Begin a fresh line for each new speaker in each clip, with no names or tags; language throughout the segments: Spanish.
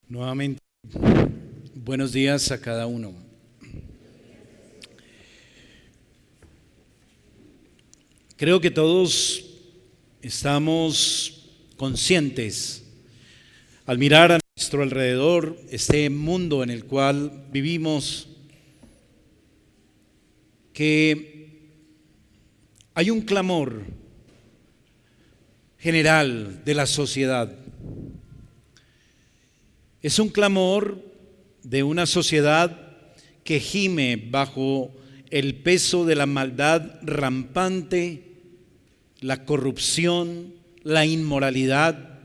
Nuevamente, buenos días a cada uno. Creo que todos estamos conscientes al mirar a nuestro alrededor, este mundo en el cual vivimos, que hay un clamor general de la sociedad. Es un clamor de una sociedad que gime bajo el peso de la maldad rampante, la corrupción, la inmoralidad.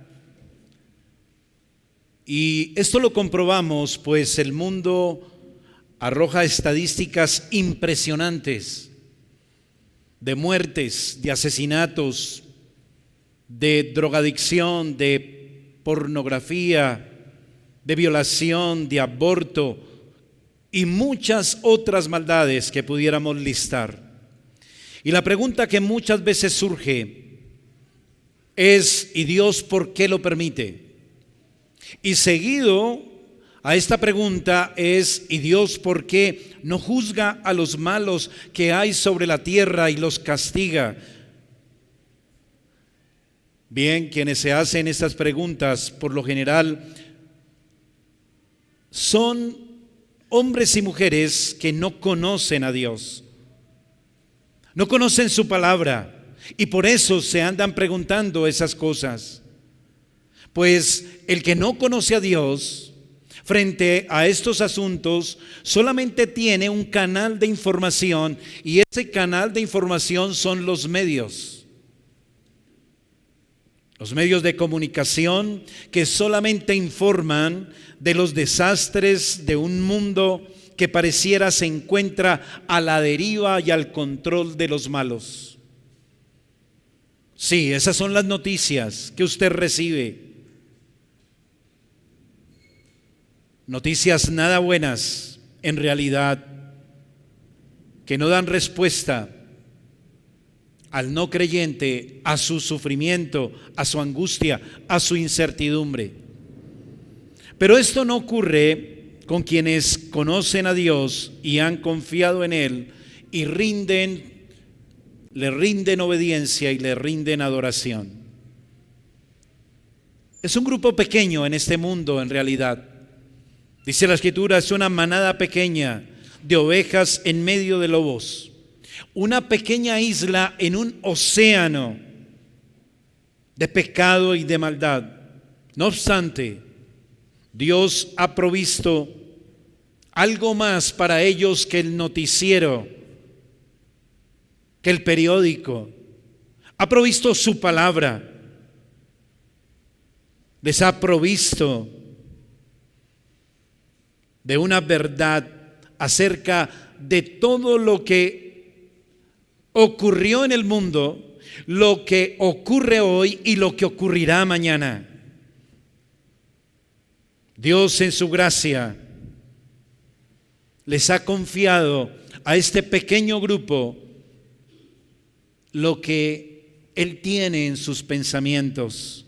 Y esto lo comprobamos, pues el mundo arroja estadísticas impresionantes de muertes, de asesinatos, de drogadicción, de pornografía, de violación, de aborto y muchas otras maldades que pudiéramos listar. Y la pregunta que muchas veces surge es: ¿y Dios por qué lo permite? Y seguido a esta pregunta es: ¿y Dios por qué no juzga a los malos que hay sobre la tierra y los castiga? Bien, quienes se hacen estas preguntas por lo general son hombres y mujeres que no conocen a Dios, no conocen su palabra, y por eso se andan preguntando esas cosas. Pues el que no conoce a Dios, frente a estos asuntos, solamente tiene un canal de información, y ese canal de información son los medios de comunicación, que solamente informan de los desastres de un mundo que pareciera se encuentra a la deriva y al control de los malos. Sí, esas son las noticias que usted recibe. Noticias nada buenas, en realidad, que no dan respuesta al no creyente, a su sufrimiento, a su angustia, a su incertidumbre. Pero esto no ocurre con quienes conocen a Dios y han confiado en Él y le rinden obediencia y le rinden adoración. Es un grupo pequeño en este mundo, en realidad. Dice la Escritura, es una manada pequeña de ovejas en medio de lobos. Una pequeña isla en un océano de pecado y de maldad. No obstante, Dios ha provisto algo más para ellos que el noticiero, que el periódico. Ha provisto su palabra. Les ha provisto de una verdad acerca de todo lo que ocurrió en el mundo, lo que ocurre hoy y lo que ocurrirá mañana. Dios en su gracia les ha confiado a este pequeño grupo lo que Él tiene en sus pensamientos.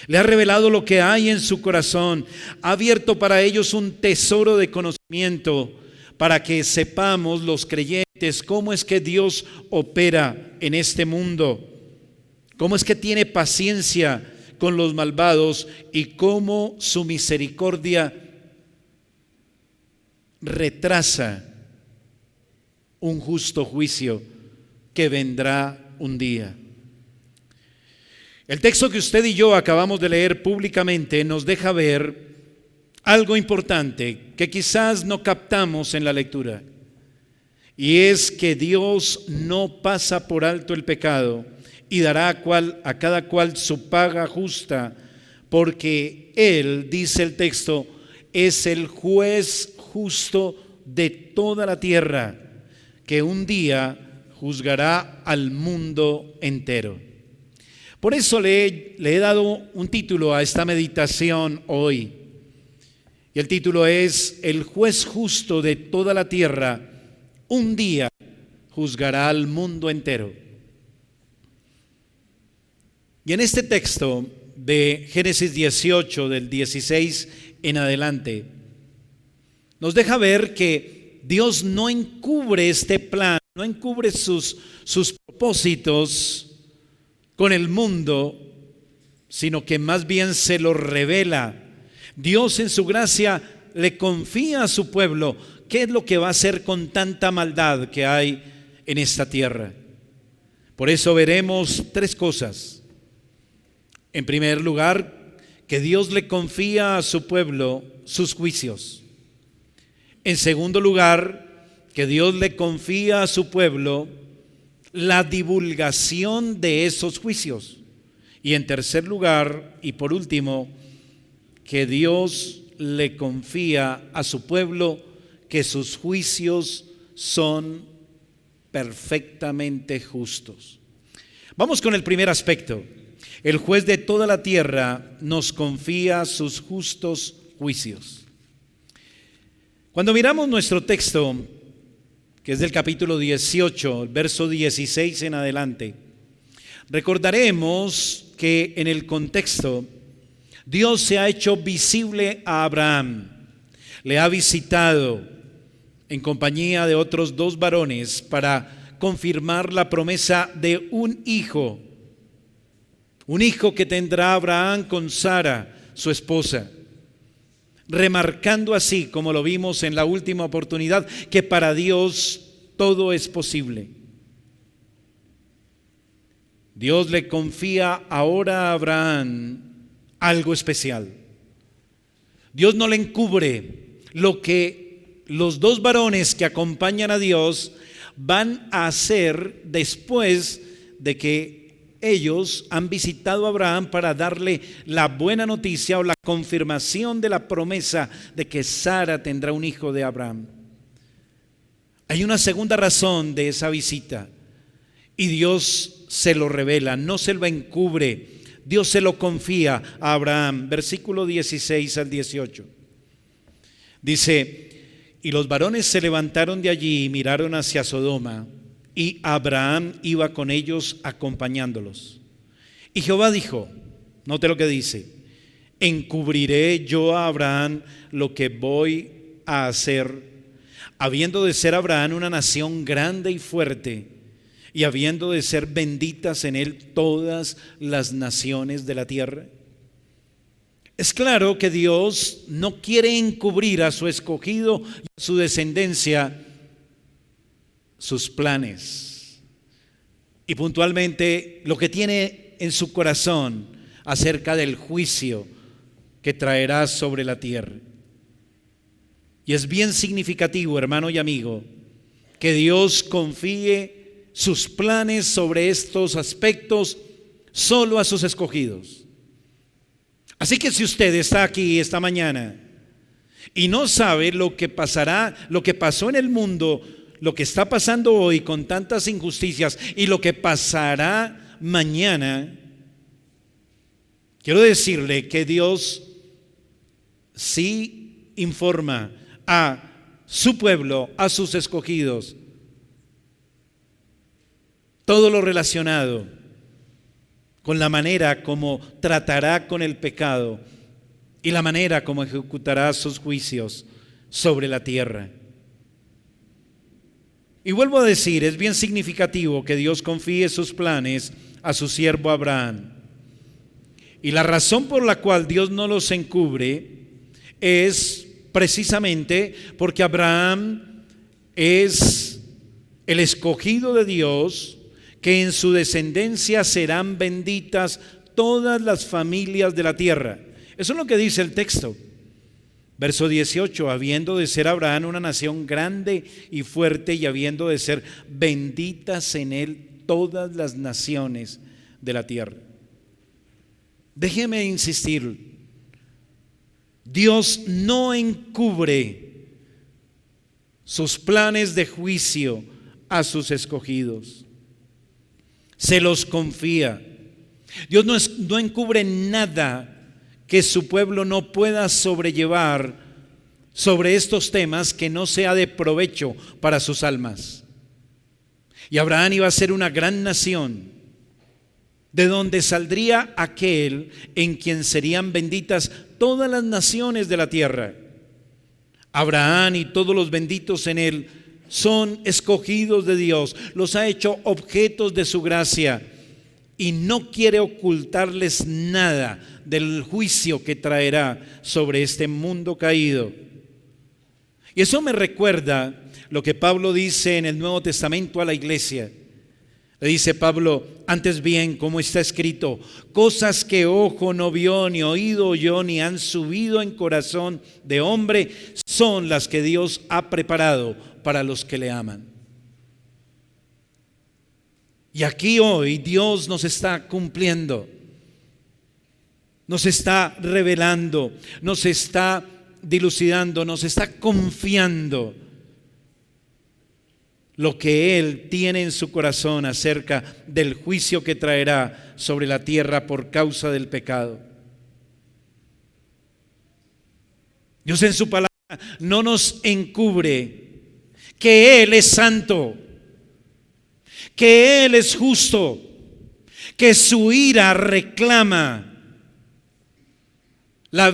Le ha revelado lo que hay en su corazón. Ha abierto para ellos un tesoro de conocimiento para que sepamos los creyentes cómo es que Dios opera en este mundo, cómo es que tiene paciencia con los malvados y cómo su misericordia retrasa un justo juicio que vendrá un día. El texto que usted y yo acabamos de leer públicamente nos deja ver algo importante que quizás no captamos en la lectura, y es que Dios no pasa por alto el pecado y dará a cada cual su paga justa, porque Él, dice el texto, es el juez justo de toda la tierra, que un día juzgará al mundo entero. Por eso le he dado un título a esta meditación hoy. Y el título es: el juez justo de toda la tierra un día juzgará al mundo entero. Y en este texto de Génesis 18, del 16 en adelante, nos deja ver que Dios no encubre este plan, no encubre sus propósitos con el mundo, sino que más bien se lo revela. Dios en su gracia le confía a su pueblo qué es lo que va a hacer con tanta maldad que hay en esta tierra. Por eso veremos tres cosas. En primer lugar, que Dios le confía a su pueblo sus juicios. En segundo lugar, que Dios le confía a su pueblo la divulgación de esos juicios. Y en tercer lugar, y por último, que Dios le confía a su pueblo que sus juicios son perfectamente justos. Vamos con el primer aspecto. El juez de toda la tierra nos confía sus justos juicios. Cuando miramos nuestro texto, que es del capítulo 18, el verso 16 en adelante, recordaremos que en el contexto Dios se ha hecho visible a Abraham, le ha visitado en compañía de otros dos varones para confirmar la promesa de un hijo que tendrá Abraham con Sara, su esposa, remarcando así, como lo vimos en la última oportunidad, que para Dios todo es posible. Dios le confía ahora a Abraham algo especial. Dios no le encubre lo que los dos varones que acompañan a Dios van a hacer después de que ellos han visitado a Abraham para darle la buena noticia o la confirmación de la promesa de que Sara tendrá un hijo de Abraham. Hay una segunda razón de esa visita y Dios se lo revela, no se lo encubre. Dios se lo confía a Abraham. Versículo 16 al 18. Dice: y los varones se levantaron de allí y miraron hacia Sodoma, y Abraham iba con ellos acompañándolos. Y Jehová dijo, note lo que dice: encubriré yo a Abraham lo que voy a hacer, habiendo de ser Abraham una nación grande y fuerte, y habiendo de ser benditas en él todas las naciones de la tierra. Es claro que Dios no quiere encubrir a su escogido y a su descendencia sus planes y puntualmente lo que tiene en su corazón acerca del juicio que traerá sobre la tierra. Y es bien significativo, hermano y amigo, que Dios confíe sus planes sobre estos aspectos solo a sus escogidos. Así que si usted está aquí esta mañana y no sabe lo que pasará, lo que pasó en el mundo, lo que está pasando hoy con tantas injusticias y lo que pasará mañana, quiero decirle que Dios sí informa a su pueblo, a sus escogidos, todo lo relacionado con la manera como tratará con el pecado y la manera como ejecutará sus juicios sobre la tierra. Y vuelvo a decir, es bien significativo que Dios confíe sus planes a su siervo Abraham. Y la razón por la cual Dios no los encubre es precisamente porque Abraham es el escogido de Dios, que en su descendencia serán benditas todas las familias de la tierra. Eso es lo que dice el texto. Verso 18, habiendo de ser Abraham una nación grande y fuerte y habiendo de ser benditas en él todas las naciones de la tierra. Déjeme insistir, Dios no encubre sus planes de juicio a sus escogidos. Se los confía. Dios no encubre nada que su pueblo no pueda sobrellevar sobre estos temas que no sea de provecho para sus almas. Y Abraham iba a ser una gran nación. de donde saldría aquel en quien serían benditas todas las naciones de la tierra. Abraham y todos los benditos en él son escogidos de Dios, los ha hecho objetos de su gracia y no quiere ocultarles nada del juicio que traerá sobre este mundo caído. Y eso me recuerda lo que Pablo dice en el Nuevo Testamento a la iglesia. Le dice Pablo: antes bien, como está escrito, cosas que ojo no vio, ni oído oyó, ni han subido en corazón de hombre, son las que Dios ha preparado para los que le aman. Y aquí hoy Dios nos está cumpliendo, nos está revelando, nos está dilucidando, nos está confiando lo que Él tiene en su corazón acerca del juicio que traerá sobre la tierra por causa del pecado. Dios en su palabra no nos encubre que Él es santo, que Él es justo, que su ira reclama la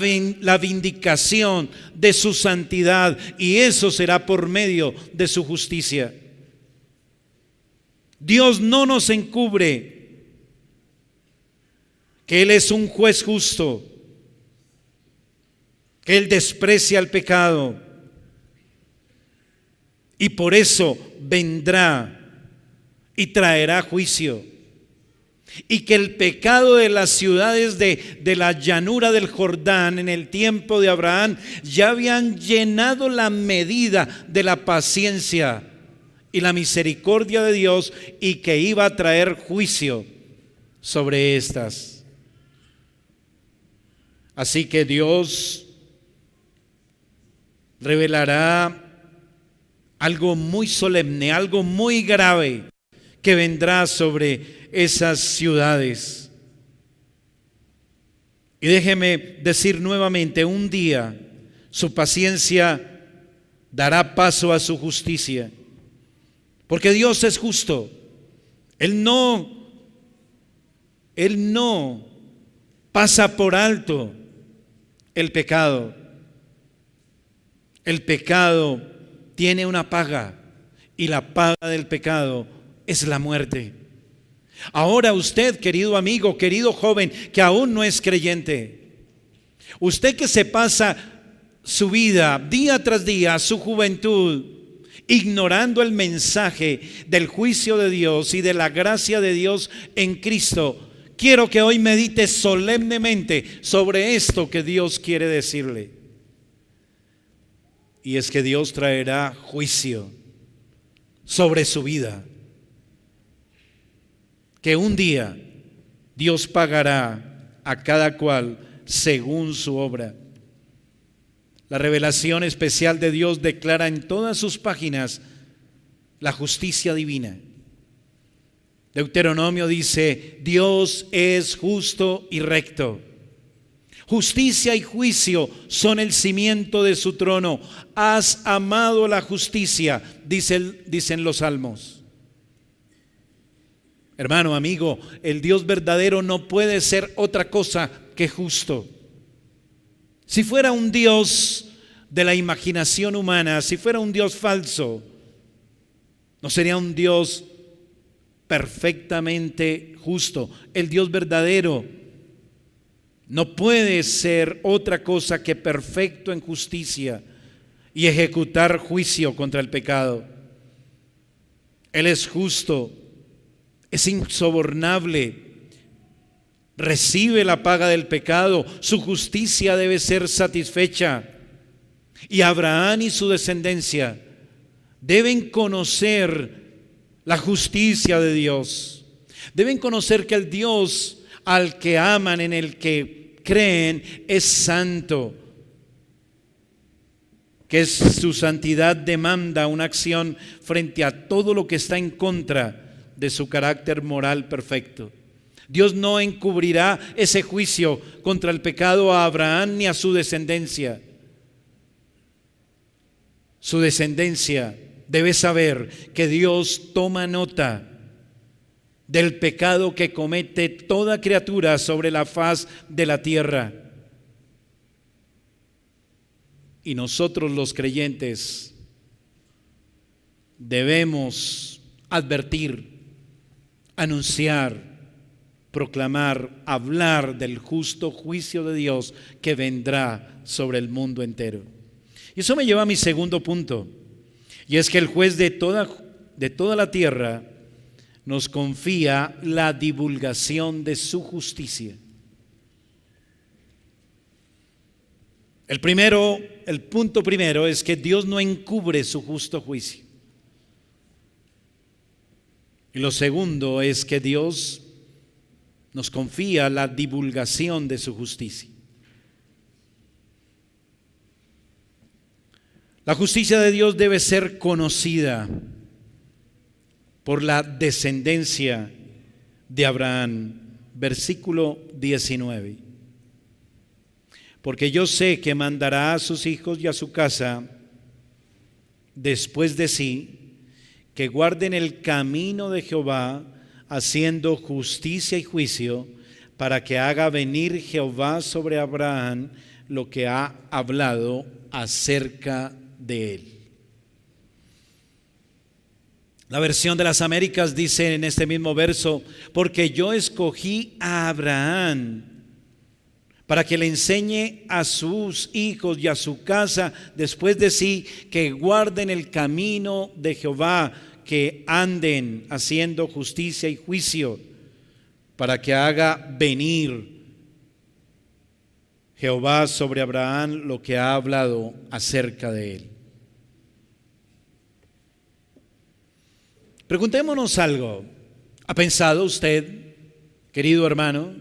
vindicación de su santidad, y eso será por medio de su justicia. Dios no nos encubre que Él es un juez justo, que Él desprecia el pecado y por eso vendrá y traerá juicio, y que el pecado de las ciudades de la llanura del Jordán en el tiempo de Abraham ya habían llenado la medida de la paciencia y la misericordia de Dios, y que iba a traer juicio sobre estas. Así que Dios revelará algo muy solemne, algo muy grave que vendrá sobre esas ciudades. Y déjeme decir nuevamente, un día su paciencia dará paso a su justicia, porque Dios es justo. Él no pasa por alto el pecado. El pecado tiene una paga, y la paga del pecado es la muerte. Ahora usted, querido amigo, querido joven, que aún no es creyente, usted que se pasa su vida, día tras día, su juventud, ignorando el mensaje del juicio de Dios y de la gracia de Dios en Cristo, quiero que hoy medite solemnemente sobre esto que Dios quiere decirle. Y es que Dios traerá juicio sobre su vida, que un día Dios pagará a cada cual según su obra. La revelación especial de Dios declara en todas sus páginas la justicia divina. Deuteronomio dice: Dios es justo y recto. Justicia y juicio son el cimiento de su trono. Has amado la justicia, dicen los salmos. Hermano, amigo, el Dios verdadero no puede ser otra cosa que justo. Si fuera un Dios de la imaginación humana, si fuera un Dios falso, no sería un Dios perfectamente justo. El Dios verdadero no puede ser otra cosa que perfecto en justicia y ejecutar juicio contra el pecado. Él es justo, es insobornable, recibe la paga del pecado, su justicia debe ser satisfecha. Y Abraham y su descendencia deben conocer la justicia de Dios. Deben conocer que el Dios al que aman, en el que creen, es santo, que su santidad demanda una acción frente a todo lo que está en contra de su carácter moral perfecto. Dios no encubrirá ese juicio contra el pecado a Abraham ni a su descendencia. Su descendencia debe saber que Dios toma nota del pecado que comete toda criatura sobre la faz de la tierra. Y nosotros los creyentes debemos advertir, anunciar, proclamar, hablar del justo juicio de Dios que vendrá sobre el mundo entero. Y eso me lleva a mi segundo punto, y es que el juez de toda la tierra nos confía la divulgación de su justicia. El punto primero es que Dios no encubre su justo juicio. Y lo segundo es que Dios nos confía la divulgación de su justicia. La justicia de Dios debe ser conocida por la descendencia de Abraham. Versículo 19. Porque yo sé que mandará a sus hijos y a su casa después de sí, que guarden el camino de Jehová, haciendo justicia y juicio, para que haga venir Jehová sobre Abraham lo que ha hablado acerca de él. La versión de las Américas dice en este mismo verso: porque yo escogí a Abraham para que le enseñe a sus hijos y a su casa después de sí, que guarden el camino de Jehová, que anden haciendo justicia y juicio, para que haga venir Jehová sobre Abraham lo que ha hablado acerca de él. Preguntémonos algo. ¿Ha pensado usted, querido hermano,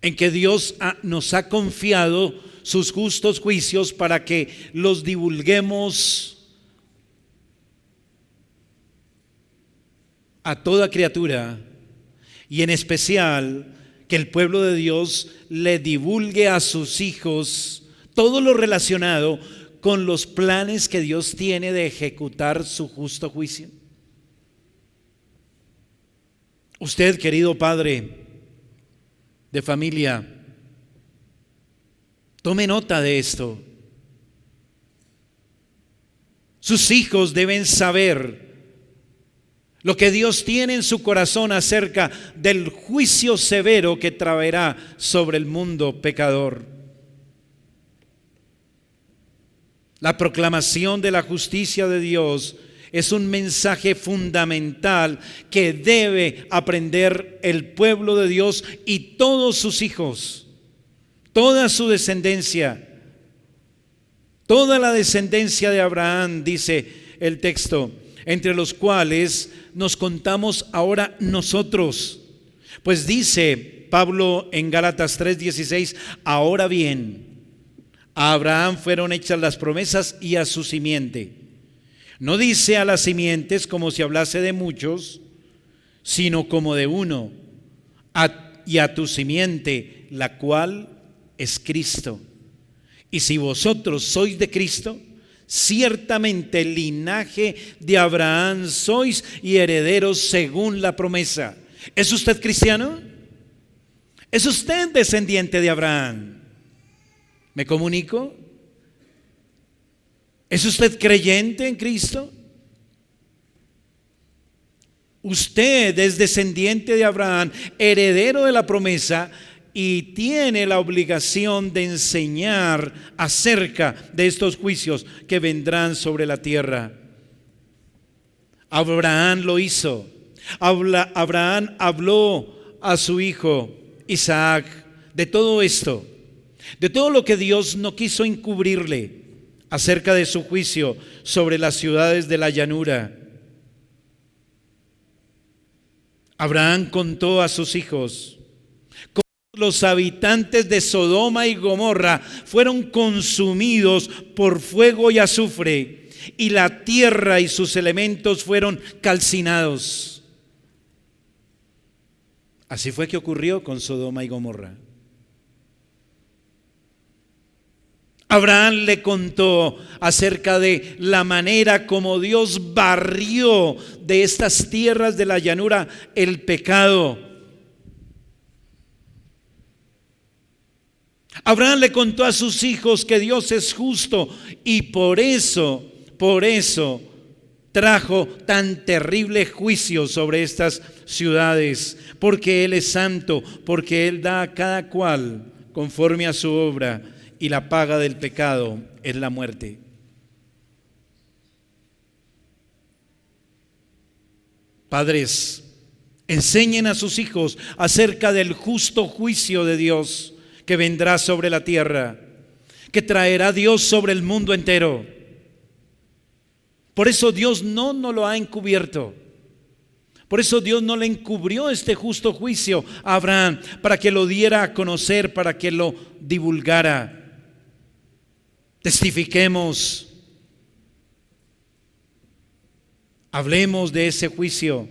en que Dios nos ha confiado sus justos juicios para que los divulguemos a toda criatura, y en especial que el pueblo de Dios le divulgue a sus hijos todo lo relacionado con los planes que Dios tiene de ejecutar su justo juicio? Usted, querido padre de familia, tome nota de esto. Sus hijos deben saber lo que Dios tiene en su corazón acerca del juicio severo que traerá sobre el mundo pecador. La proclamación de la justicia de Dios es un mensaje fundamental que debe aprender el pueblo de Dios y todos sus hijos, toda su descendencia, toda la descendencia de Abraham, dice el texto, entre los cuales nos contamos ahora nosotros. Pues dice Pablo en Gálatas 3:16: ahora bien, a Abraham fueron hechas las promesas y a su simiente. No dice a las simientes como si hablase de muchos, sino como de uno, y a tu simiente, la cual es Cristo. Y si vosotros sois de Cristo, ciertamente el linaje de Abraham sois y herederos según la promesa. ¿Es usted cristiano? ¿Es usted descendiente de Abraham? ¿Me comunico? ¿Es usted creyente en Cristo? Usted es descendiente de Abraham, heredero de la promesa, y tiene la obligación de enseñar acerca de estos juicios que vendrán sobre la tierra. Abraham lo hizo. Abraham habló a su hijo Isaac de todo esto, de todo lo que Dios no quiso encubrirle acerca de su juicio sobre las ciudades de la llanura. Abraham contó a sus hijos cómo los habitantes de Sodoma y Gomorra fueron consumidos por fuego y azufre, y la tierra y sus elementos fueron calcinados. Así fue que ocurrió con Sodoma y Gomorra. Abraham le contó acerca de la manera como Dios barrió de estas tierras de la llanura el pecado. Abraham le contó a sus hijos que Dios es justo y por eso trajo tan terrible juicio sobre estas ciudades, porque Él es santo, porque Él da a cada cual conforme a su obra, y la paga del pecado es la muerte. Padres, enseñen a sus hijos acerca del justo juicio de Dios que vendrá sobre la tierra, que traerá Dios sobre el mundo entero. Por eso Dios no nos lo ha encubierto. Por eso Dios no le encubrió este justo juicio a Abraham, para que lo diera a conocer, para que lo divulgara. Testifiquemos, hablemos de ese juicio,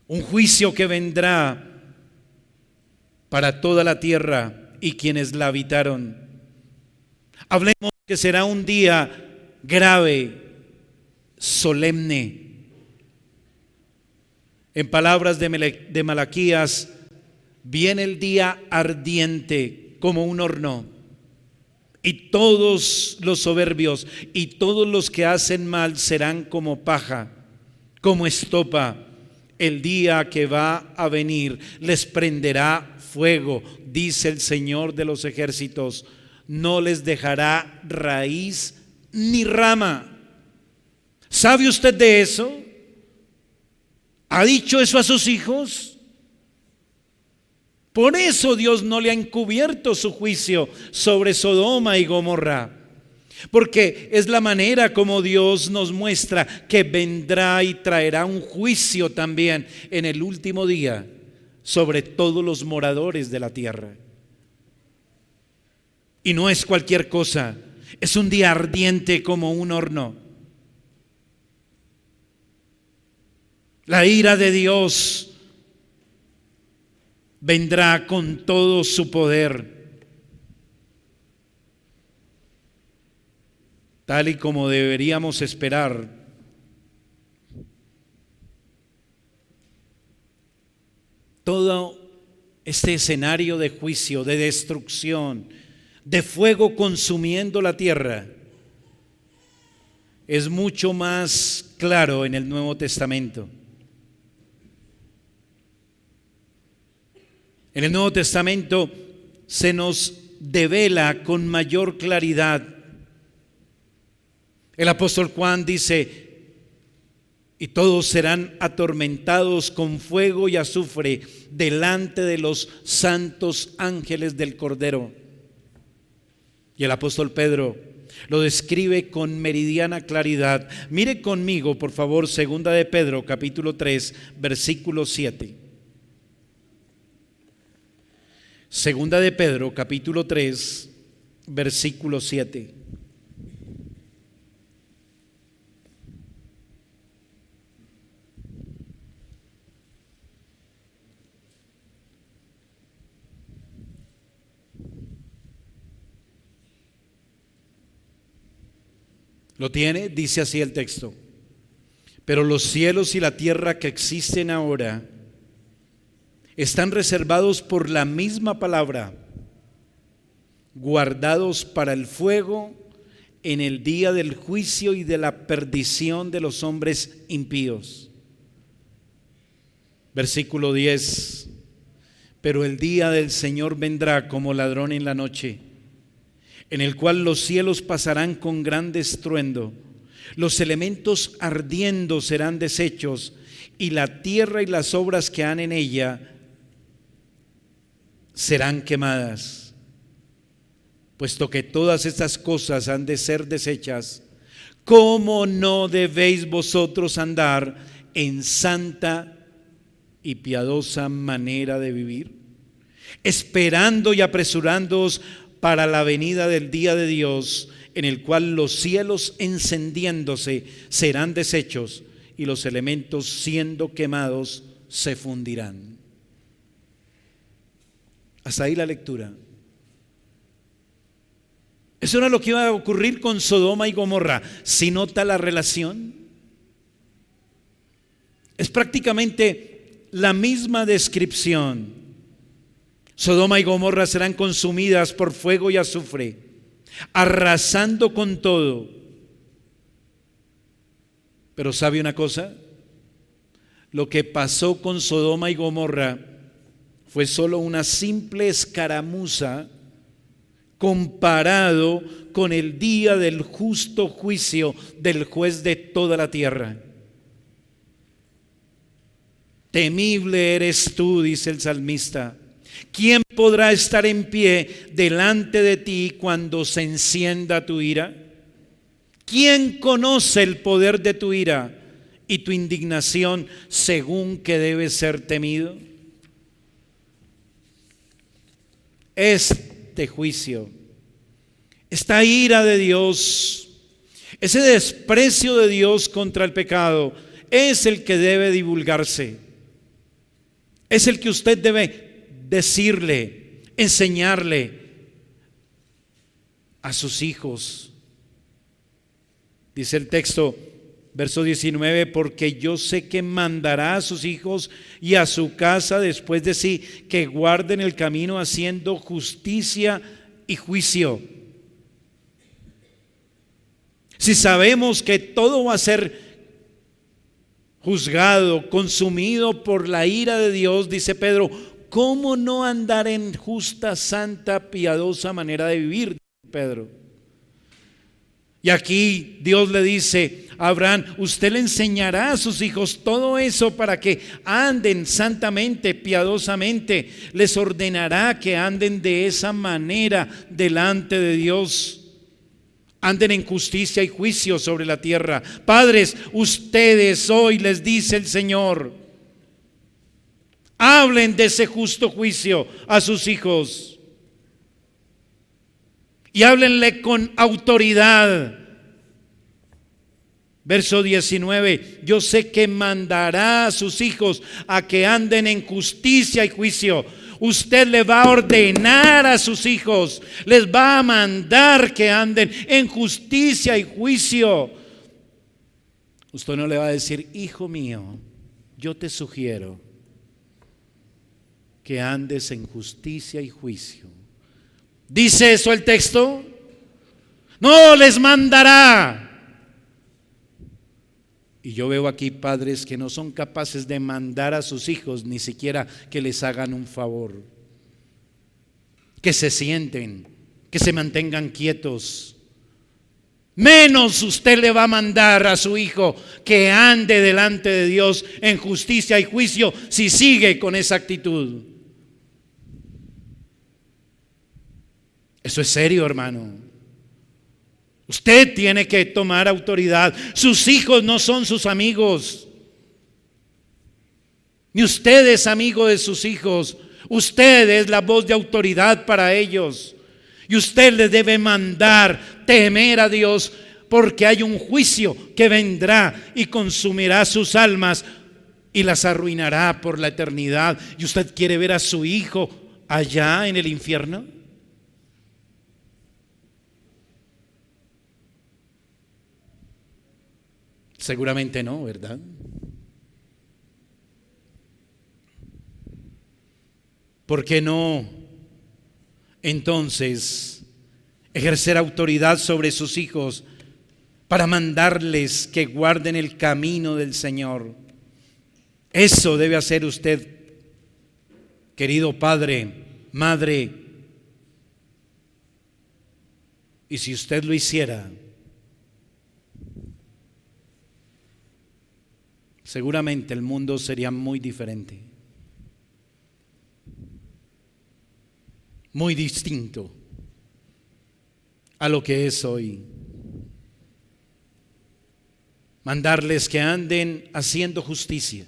un juicio que vendrá para toda la tierra y quienes la habitaron. Hablemos que será un día grave, solemne. En palabras de Malaquías, viene el día ardiente como un horno, y todos los soberbios y todos los que hacen mal serán como paja, como estopa. El día que va a venir les prenderá fuego, dice el Señor de los ejércitos. No les dejará raíz ni rama. ¿Sabe usted de eso? ¿Ha dicho eso a sus hijos? Por eso Dios no le ha encubierto su juicio sobre Sodoma y Gomorra, porque es la manera como Dios nos muestra que vendrá y traerá un juicio también en el último día sobre todos los moradores de la tierra. Y no es cualquier cosa, es un día ardiente como un horno. La ira de Dios vendrá con todo su poder, tal y como deberíamos esperar. Todo este escenario de juicio, de destrucción, de fuego consumiendo la tierra, es mucho más claro en el Nuevo Testamento. En el Nuevo Testamento se nos devela con mayor claridad. El apóstol Juan dice: y todos serán atormentados con fuego y azufre delante de los santos ángeles del Cordero. Y el apóstol Pedro lo describe con meridiana claridad. Mire conmigo, por favor, segunda de Pedro, capítulo 3, versículo 7. Segunda de Pedro, capítulo 3, versículo 7. ¿Lo tiene? Dice así el texto: pero los cielos y la tierra que existen ahora están reservados por la misma palabra, guardados para el fuego en el día del juicio y de la perdición de los hombres impíos. Versículo 10: pero el día del Señor vendrá como ladrón en la noche, en el cual los cielos pasarán con gran estruendo, los elementos ardiendo serán deshechos, y la tierra y las obras que han en ella serán quemadas. Puesto que todas estas cosas han de ser deshechas, ¿cómo no debéis vosotros andar en santa y piadosa manera de vivir, esperando y apresurándoos para la venida del día de Dios, en el cual los cielos encendiéndose serán deshechos y los elementos siendo quemados se fundirán? Hasta ahí la lectura. Eso era lo que iba a ocurrir con Sodoma y Gomorra. ¿Sí nota la relación? Es prácticamente la misma descripción. Sodoma y Gomorra serán consumidas por fuego y azufre, arrasando con todo. Pero ¿sabe una cosa? Lo que pasó con Sodoma y Gomorra fue solo una simple escaramuza comparado con el día del justo juicio del juez de toda la tierra. Temible eres tú, dice el salmista. ¿Quién podrá estar en pie delante de ti cuando se encienda tu ira? ¿Quién conoce el poder de tu ira y tu indignación según que debe ser temido? Este juicio, esta ira de Dios, ese desprecio de Dios contra el pecado es el que debe divulgarse. Es el que usted debe decirle, enseñarle a sus hijos. Dice el texto, verso 19, porque yo sé que mandará a sus hijos y a su casa después de sí, que guarden el camino haciendo justicia y juicio. Si sabemos que todo va a ser juzgado, consumido por la ira de Dios, dice Pedro, ¿cómo no andar en justa, santa, piadosa manera de vivir? Pedro. Y aquí Dios le dice a Abraham, usted le enseñará a sus hijos todo eso para que anden santamente, piadosamente. Les ordenará que anden de esa manera delante de Dios. Anden en justicia y juicio sobre la tierra. Padres, ustedes hoy les dice el Señor, hablen de ese justo juicio a sus hijos. Y háblenle con autoridad. Verso 19, yo sé que mandará a sus hijos a que anden en justicia y juicio. Usted le va a ordenar a sus hijos, les va a mandar que anden en justicia y juicio. Usted no le va a decir, hijo mío, yo te sugiero que andes en justicia y juicio. ¿Dice eso el texto? No, les mandará. Y yo veo aquí padres que no son capaces de mandar a sus hijos, ni siquiera que les hagan un favor. Que se sienten, que se mantengan quietos. Menos usted le va a mandar a su hijo que ande delante de Dios en justicia y juicio si sigue con esa actitud. Eso es serio, hermano. Usted tiene que tomar autoridad. Sus hijos no son sus amigos. Ni usted es amigo de sus hijos. Usted es la voz de autoridad para ellos. Y usted les debe mandar temer a Dios, porque hay un juicio que vendrá y consumirá sus almas y las arruinará por la eternidad. ¿Y usted quiere ver a su hijo allá en el infierno? Seguramente no, ¿verdad? ¿Por qué no entonces ejercer autoridad sobre sus hijos para mandarles que guarden el camino del Señor? Eso debe hacer usted, querido padre, madre. Y si usted lo hiciera, seguramente el mundo sería muy diferente, muy distinto a lo que es hoy. Mandarles que anden haciendo justicia.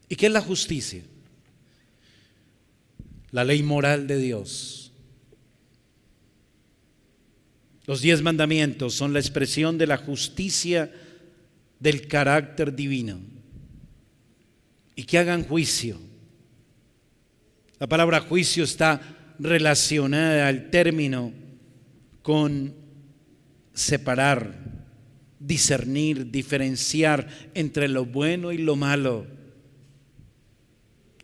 ¿Y qué es la justicia? La ley moral de Dios. Los 10 mandamientos son la expresión de la justicia del carácter divino, y que hagan juicio. La palabra juicio está relacionada al término con separar, discernir, diferenciar entre lo bueno y lo malo.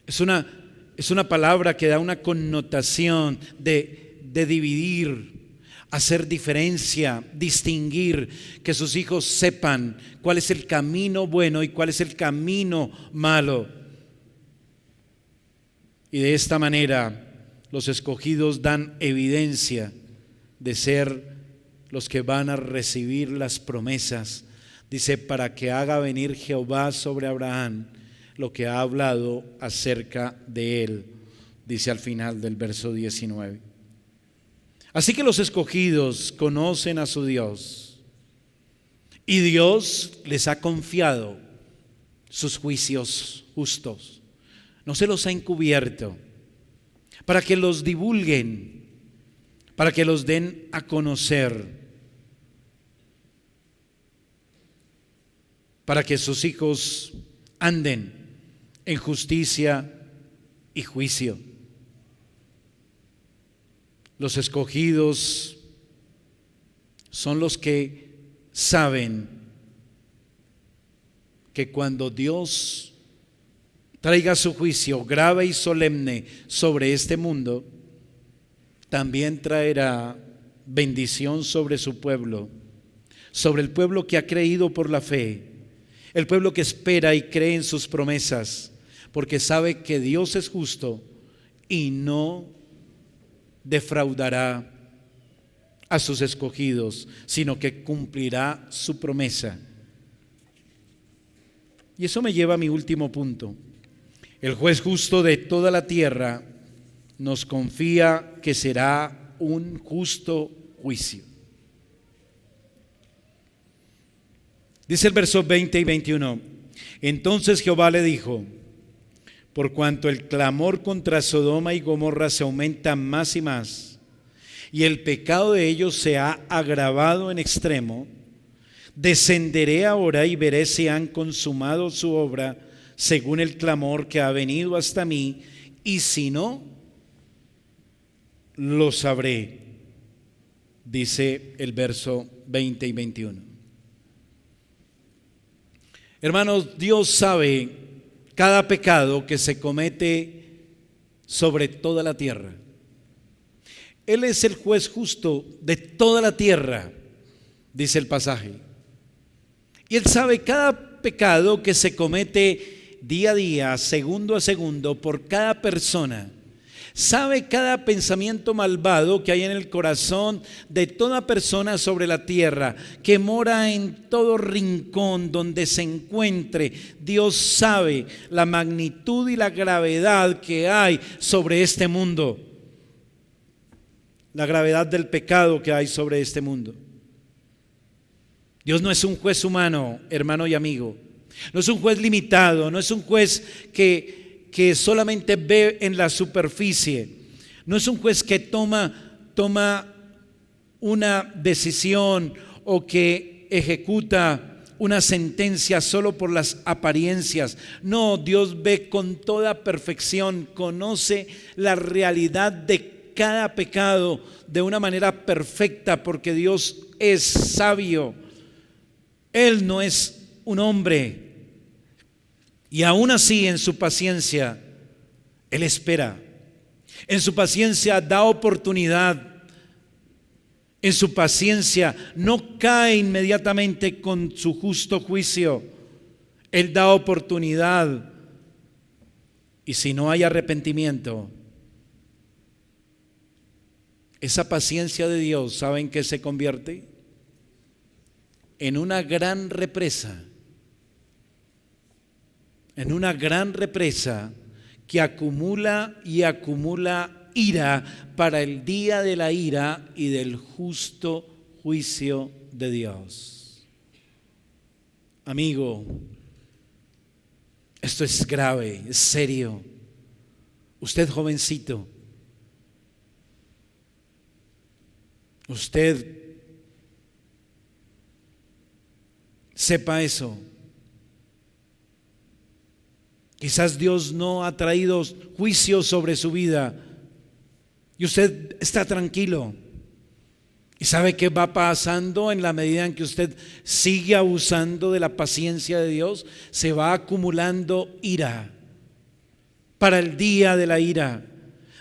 Es una palabra que da una connotación de dividir, hacer diferencia, distinguir, que sus hijos sepan cuál es el camino bueno y cuál es el camino malo. Y de esta manera los escogidos dan evidencia de ser los que van a recibir las promesas. Dice, para que haga venir Jehová sobre Abraham lo que ha hablado acerca de él, dice al final del verso 19. Así que los escogidos conocen a su Dios y Dios les ha confiado sus juicios justos. No se los ha encubierto, para que los divulguen, para que los den a conocer, para que sus hijos anden en justicia y juicio. Los escogidos son los que saben que cuando Dios traiga su juicio grave y solemne sobre este mundo, también traerá bendición sobre su pueblo, sobre el pueblo que ha creído por la fe, el pueblo que espera y cree en sus promesas, porque sabe que Dios es justo y no defraudará a sus escogidos, sino que cumplirá su promesa. Y eso me lleva a mi último punto. El juez justo de toda la tierra nos confía que será un justo juicio. Dice el verso 20 y 21. Entonces Jehová le dijo: por cuanto el clamor contra Sodoma y Gomorra se aumenta más y más, y el pecado de ellos se ha agravado en extremo, descenderé ahora y veré si han consumado su obra según el clamor que ha venido hasta mí, y si no, lo sabré. Dice el verso 20 y 21. Hermanos, Dios sabe cada pecado que se comete sobre toda la tierra. Él es el juez justo de toda la tierra, dice el pasaje. Y Él sabe cada pecado que se comete día a día, segundo a segundo, por cada persona. Sabe cada pensamiento malvado que hay en el corazón de toda persona sobre la tierra, que mora en todo rincón donde se encuentre. Dios sabe la magnitud y la gravedad que hay sobre este mundo, la gravedad del pecado que hay sobre este mundo. Dios no es un juez humano, hermano y amigo. No es un juez limitado, no es un juez que solamente ve en la superficie. No es un juez que toma una decisión o que ejecuta una sentencia solo por las apariencias. No, Dios ve con toda perfección, conoce la realidad de cada pecado de una manera perfecta, porque Dios es sabio. Él no es un hombre. Y aún así, en su paciencia, Él espera. En su paciencia da oportunidad. En su paciencia no cae inmediatamente con su justo juicio. Él da oportunidad. Y si no hay arrepentimiento, esa paciencia de Dios, ¿saben qué se convierte? En una gran represa. En una gran represa que acumula y acumula ira para el día de la ira y del justo juicio de Dios. Amigo, esto es grave, es serio. Usted, jovencito, usted sepa eso. Quizás Dios no ha traído juicio sobre su vida y usted está tranquilo. ¿Y sabe qué va pasando en la medida en que usted sigue abusando de la paciencia de Dios? Se va acumulando ira para el día de la ira.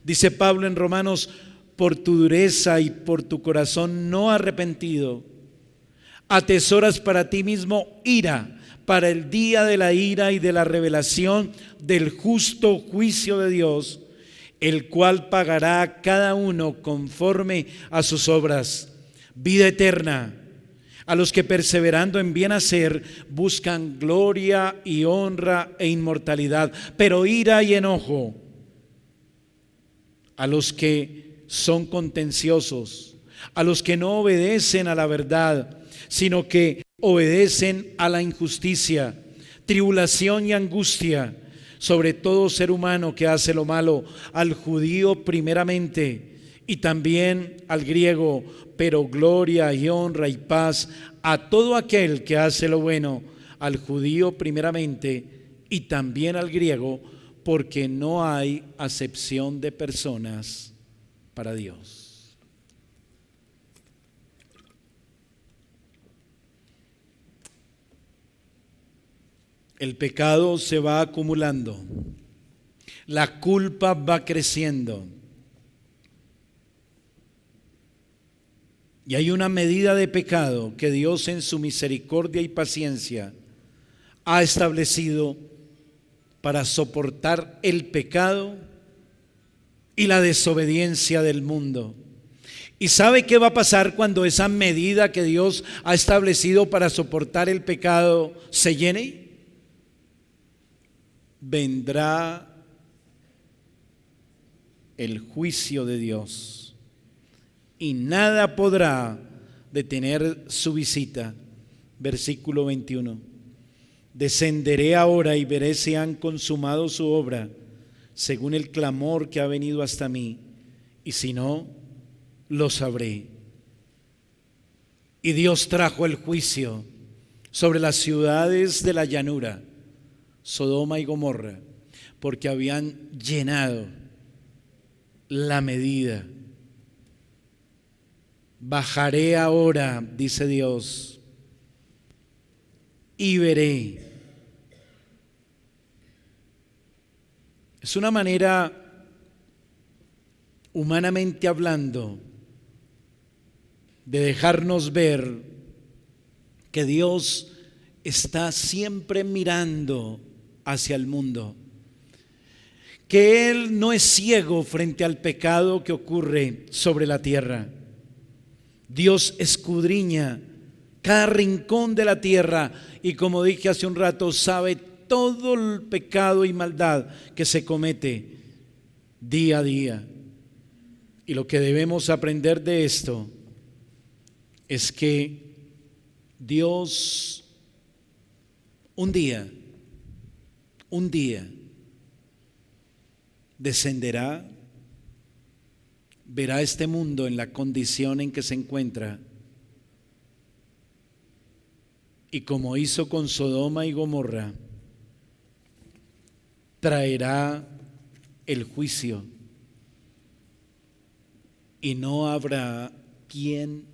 Dice Pablo en Romanos: por tu dureza y por tu corazón no arrepentido, atesoras para ti mismo ira para el día de la ira y de la revelación del justo juicio de Dios, el cual pagará a cada uno conforme a sus obras. Vida eterna a los que, perseverando en bien hacer, buscan gloria y honra e inmortalidad, pero ira y enojo a los que son contenciosos, a los que no obedecen a la verdad, sino que obedecen a la injusticia, tribulación y angustia sobre todo ser humano que hace lo malo, al judío primeramente y también al griego, pero gloria y honra y paz a todo aquel que hace lo bueno, al judío primeramente y también al griego, porque no hay acepción de personas para Dios. El pecado se va acumulando, la culpa va creciendo y hay una medida de pecado que Dios en su misericordia y paciencia ha establecido para soportar el pecado y la desobediencia del mundo. ¿Y sabe qué va a pasar cuando esa medida que Dios ha establecido para soportar el pecado se llene? Vendrá el juicio de Dios y nada podrá detener su visita. Versículo 21. Descenderé ahora y veré si han consumado su obra según el clamor que ha venido hasta mí, y si no, lo sabré. Y Dios trajo el juicio sobre las ciudades de la llanura, Sodoma y Gomorra, porque habían llenado la medida. Bajaré ahora, dice Dios, y veré. Es una manera, humanamente hablando, de dejarnos ver que Dios está siempre mirando hacia el mundo, que Él no es ciego frente al pecado que ocurre sobre la tierra. Dios escudriña cada rincón de la tierra y, como dije hace un rato, sabe todo el pecado y maldad que se comete día a día. Y lo que debemos aprender de esto es que Dios un día descenderá, verá este mundo en la condición en que se encuentra, y como hizo con Sodoma y Gomorra, traerá el juicio y no habrá quien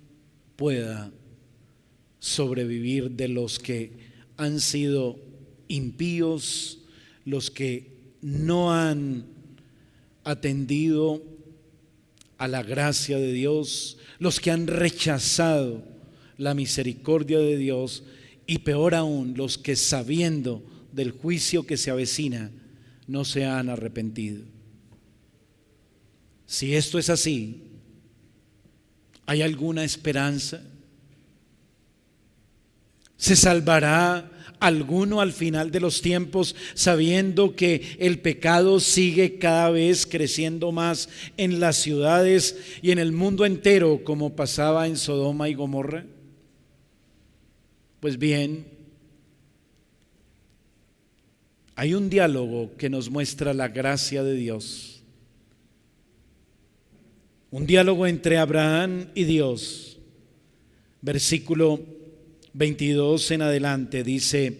pueda sobrevivir de los que han sido impíos, los que no han atendido a la gracia de Dios, los que han rechazado la misericordia de Dios, y peor aún, los que, sabiendo del juicio que se avecina, no se han arrepentido. Si esto es así, ¿hay alguna esperanza? ¿Se salvará alguno al final de los tiempos, sabiendo que el pecado sigue cada vez creciendo más en las ciudades y en el mundo entero, como pasaba en Sodoma y Gomorra? Pues bien, hay un diálogo que nos muestra la gracia de Dios. Un diálogo entre Abraham y Dios. Versículo 22 en adelante dice: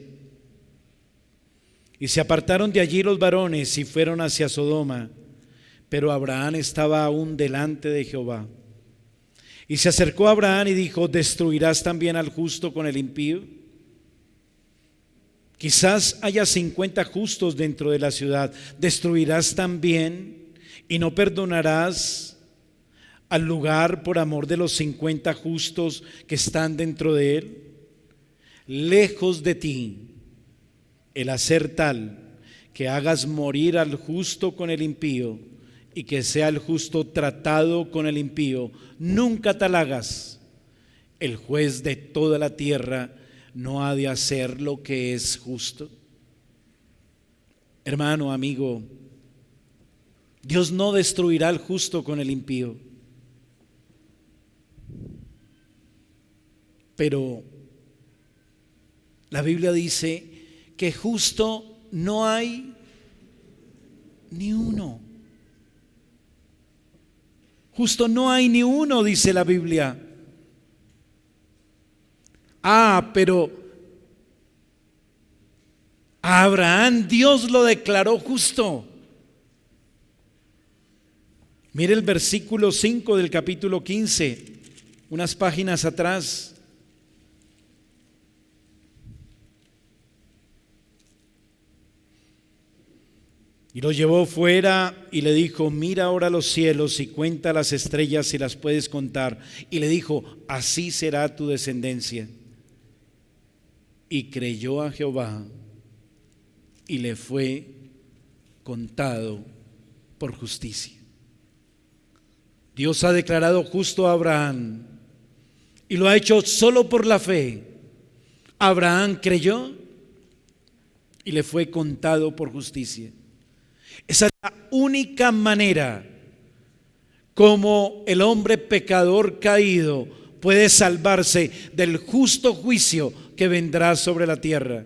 y se apartaron de allí los varones y fueron hacia Sodoma, pero Abraham estaba aún delante de Jehová. Y se acercó a Abraham y dijo: ¿destruirás también al justo con el impío? Quizás haya 50 justos dentro de la ciudad. ¿Destruirás también y no perdonarás al lugar por amor de los 50 justos que están dentro de él? Lejos de ti el hacer tal que hagas morir al justo con el impío y que sea el justo tratado con el impío. Nunca tal hagas. El juez de toda la tierra no ha de hacer lo que es justo. Hermano, amigo, Dios no destruirá al justo con el impío. Pero la Biblia dice que justo no hay ni uno. Justo no hay ni uno, dice la Biblia. Pero a Abraham Dios lo declaró justo. Mire el versículo 5 del capítulo 15, unas páginas atrás. Y lo llevó fuera y le dijo: mira ahora los cielos y cuenta las estrellas si las puedes contar. Y le dijo: así será tu descendencia. Y creyó a Jehová y le fue contado por justicia. Dios ha declarado justo a Abraham y lo ha hecho solo por la fe. Abraham creyó y le fue contado por justicia. Esa es la única manera como el hombre pecador caído puede salvarse del justo juicio que vendrá sobre la tierra.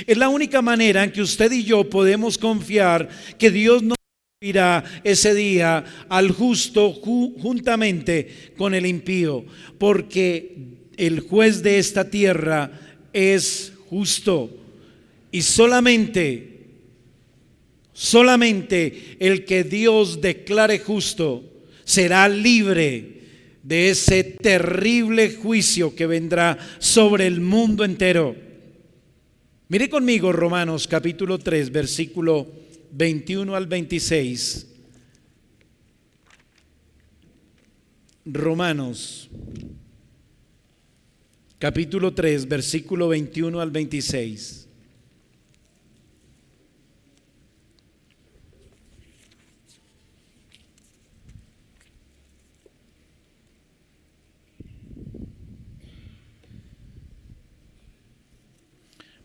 Es la única manera en que usted y yo podemos confiar que Dios nos irá ese día al justo juntamente con el impío, porque el juez de esta tierra es justo y solamente el que Dios declare justo será libre de ese terrible juicio que vendrá sobre el mundo entero. Mire conmigo Romanos capítulo 3, versículo 21 al 26. Romanos capítulo 3, versículo 21 al 26.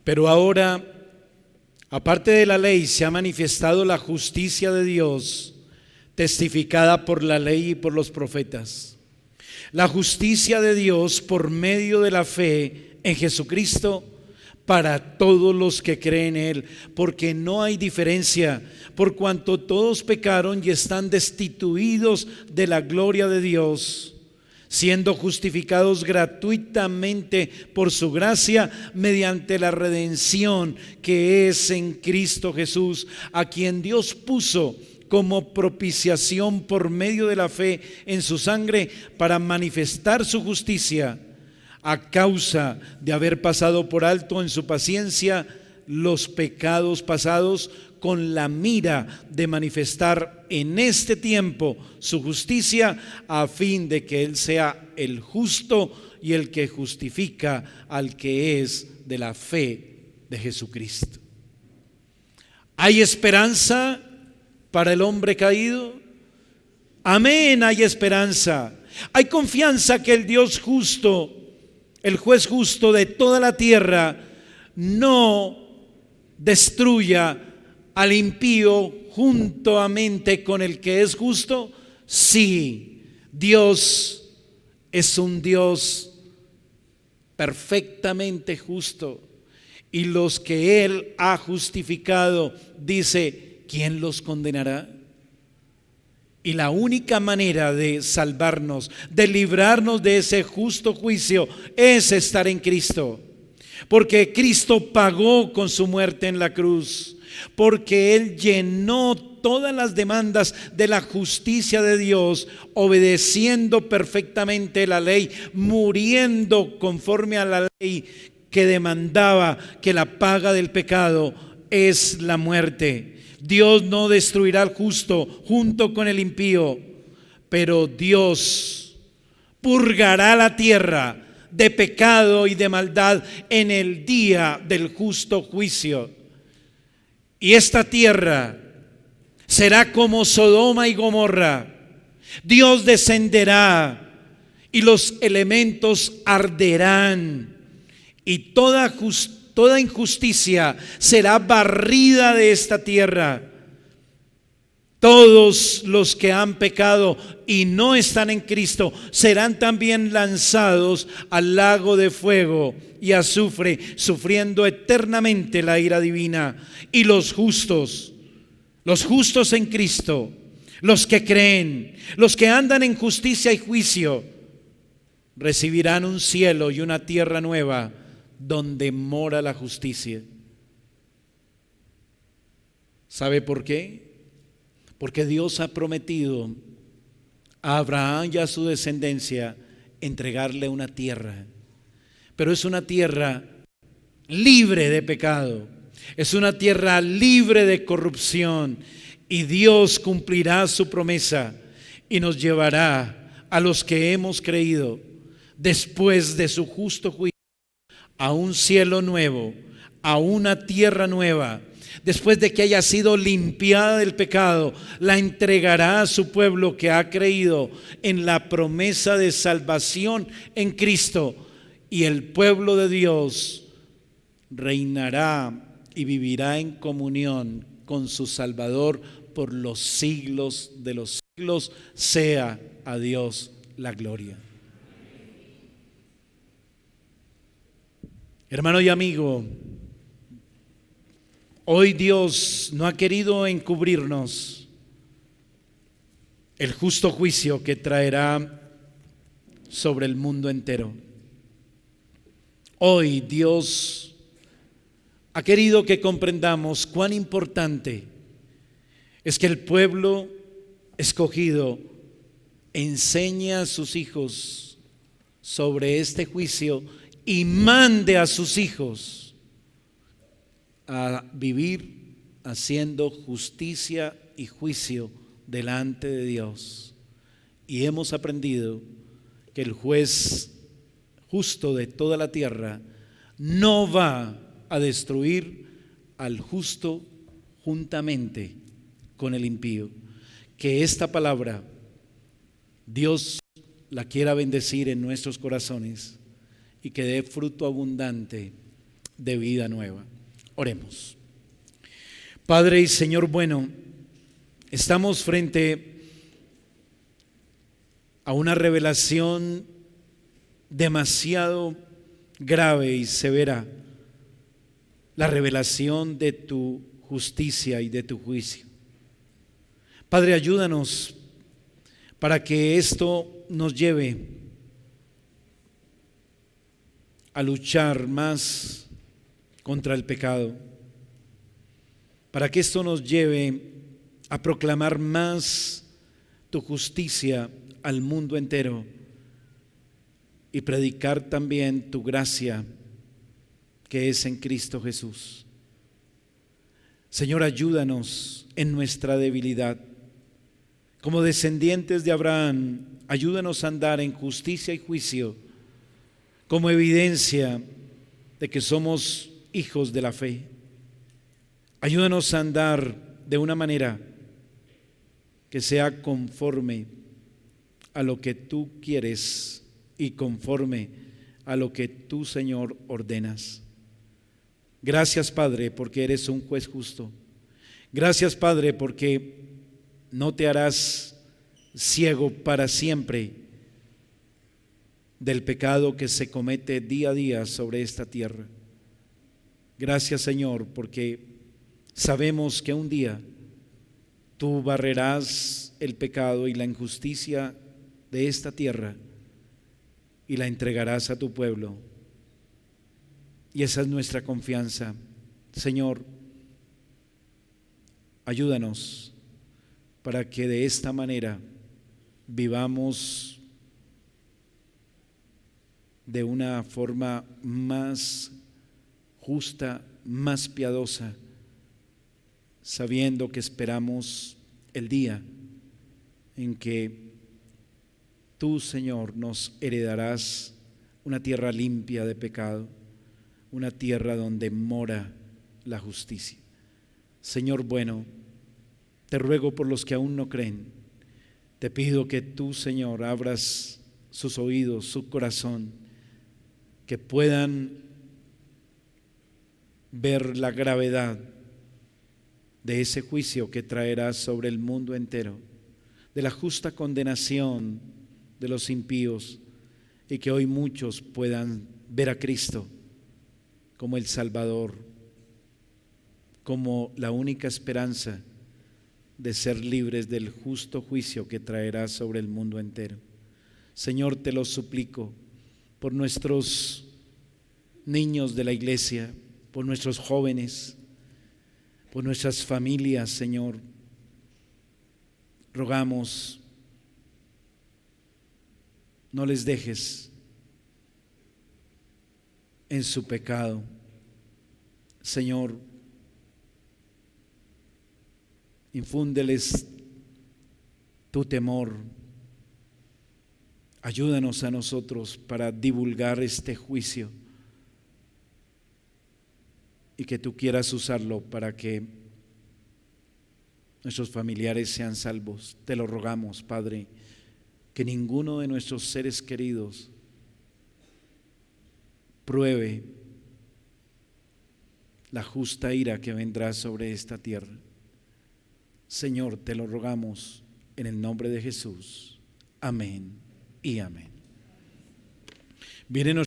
Pero ahora, aparte de la ley, se ha manifestado la justicia de Dios, testificada por la ley y por los profetas. La justicia de Dios por medio de la fe en Jesucristo para todos los que creen en Él, porque no hay diferencia, por cuanto todos pecaron y están destituidos de la gloria de Dios, siendo justificados gratuitamente por su gracia mediante la redención que es en Cristo Jesús, a quien Dios puso como propiciación por medio de la fe en su sangre para manifestar su justicia, a causa de haber pasado por alto en su paciencia los pecados pasados, con la mira de manifestar en este tiempo su justicia, a fin de que Él sea el justo y el que justifica al que es de la fe de Jesucristo. ¿Hay esperanza para el hombre caído? Amén, hay esperanza. Hay confianza que el Dios justo, el juez justo de toda la tierra, no destruya al impío juntamente con el que es justo. Sí, Dios es un Dios perfectamente justo, y los que Él ha justificado, dice, ¿quién los condenará? Y la única manera de salvarnos, de librarnos de ese justo juicio, es estar en Cristo. Porque Cristo pagó con su muerte en la cruz. porque Él llenó todas las demandas de la justicia de Dios, obedeciendo perfectamente la ley, muriendo conforme a la ley que demandaba que la paga del pecado es la muerte. Dios no destruirá al justo junto con el impío, pero Dios purgará la tierra de pecado y de maldad en el día del justo juicio. Y esta tierra será como Sodoma y Gomorra. Dios descenderá y los elementos arderán, y toda injusticia será barrida de esta tierra. Todos los que han pecado y no están en Cristo serán también lanzados al lago de fuego y azufre, sufriendo eternamente la ira divina. Y los justos en Cristo, los que creen, los que andan en justicia y juicio, recibirán un cielo y una tierra nueva donde mora la justicia. ¿Sabe por qué? Porque Dios ha prometido a Abraham y a su descendencia entregarle una tierra, pero es una tierra libre de pecado, es una tierra libre de corrupción, y Dios cumplirá su promesa y nos llevará a los que hemos creído después de su justo juicio a un cielo nuevo, a una tierra nueva. Después de que haya sido limpiada del pecado, la entregará a su pueblo que ha creído en la promesa de salvación en Cristo, y el pueblo de Dios reinará y vivirá en comunión con su Salvador por los siglos de los siglos. Sea a Dios la gloria. Hermano y amigo, hoy Dios no ha querido encubrirnos el justo juicio que traerá sobre el mundo entero. Hoy Dios ha querido que comprendamos cuán importante es que el pueblo escogido enseñe a sus hijos sobre este juicio y mande a sus hijos a vivir haciendo justicia y juicio delante de Dios. Y hemos aprendido que el juez justo de toda la tierra no va a destruir al justo juntamente con el impío. Que esta palabra Dios la quiera bendecir en nuestros corazones y que dé fruto abundante de vida nueva. Oremos. Padre y Señor bueno, estamos frente a una revelación demasiado grave y severa, la revelación de tu justicia y de tu juicio. Padre, ayúdanos para que esto nos lleve a luchar más contra el pecado, para que esto nos lleve a proclamar más tu justicia al mundo entero y predicar también tu gracia que es en Cristo Jesús. Señor, ayúdanos en nuestra debilidad. Como descendientes de Abraham, ayúdanos a andar en justicia y juicio como evidencia de que somos hijos de la fe. Ayúdanos a andar de una manera que sea conforme a lo que tú quieres y conforme a lo que tú, Señor, ordenas. Gracias, Padre, porque eres un juez justo. Gracias, Padre, porque no te harás ciego para siempre del pecado que se comete día a día sobre esta tierra. Gracias, Señor, porque sabemos que un día tú barrerás el pecado y la injusticia de esta tierra y la entregarás a tu pueblo. Y esa es nuestra confianza. Señor, Ayúdanos para que de esta manera vivamos de una forma más justa, más piadosa, sabiendo que esperamos el día en que tú, Señor, nos heredarás una tierra limpia de pecado, una tierra donde mora la justicia. Señor bueno, te ruego por los que aún no creen. Te pido que tú, Señor, abras sus oídos, su corazón, que puedan ver la gravedad de ese juicio que traerás sobre el mundo entero, de la justa condenación de los impíos, y que hoy muchos puedan ver a Cristo como el Salvador, como la única esperanza de ser libres del justo juicio que traerá sobre el mundo entero. Señor, te lo suplico por nuestros niños de la iglesia, por nuestros jóvenes, por nuestras familias, Señor. Rogamos, no les dejes en su pecado. Señor, infúndeles tu temor. Ayúdanos a nosotros para divulgar este juicio y que tú quieras usarlo para que nuestros familiares sean salvos. Te lo rogamos, Padre, que ninguno de nuestros seres queridos pruebe la justa ira que vendrá sobre esta tierra. Señor, te lo rogamos en el nombre de Jesús. Amén y amén. Vienen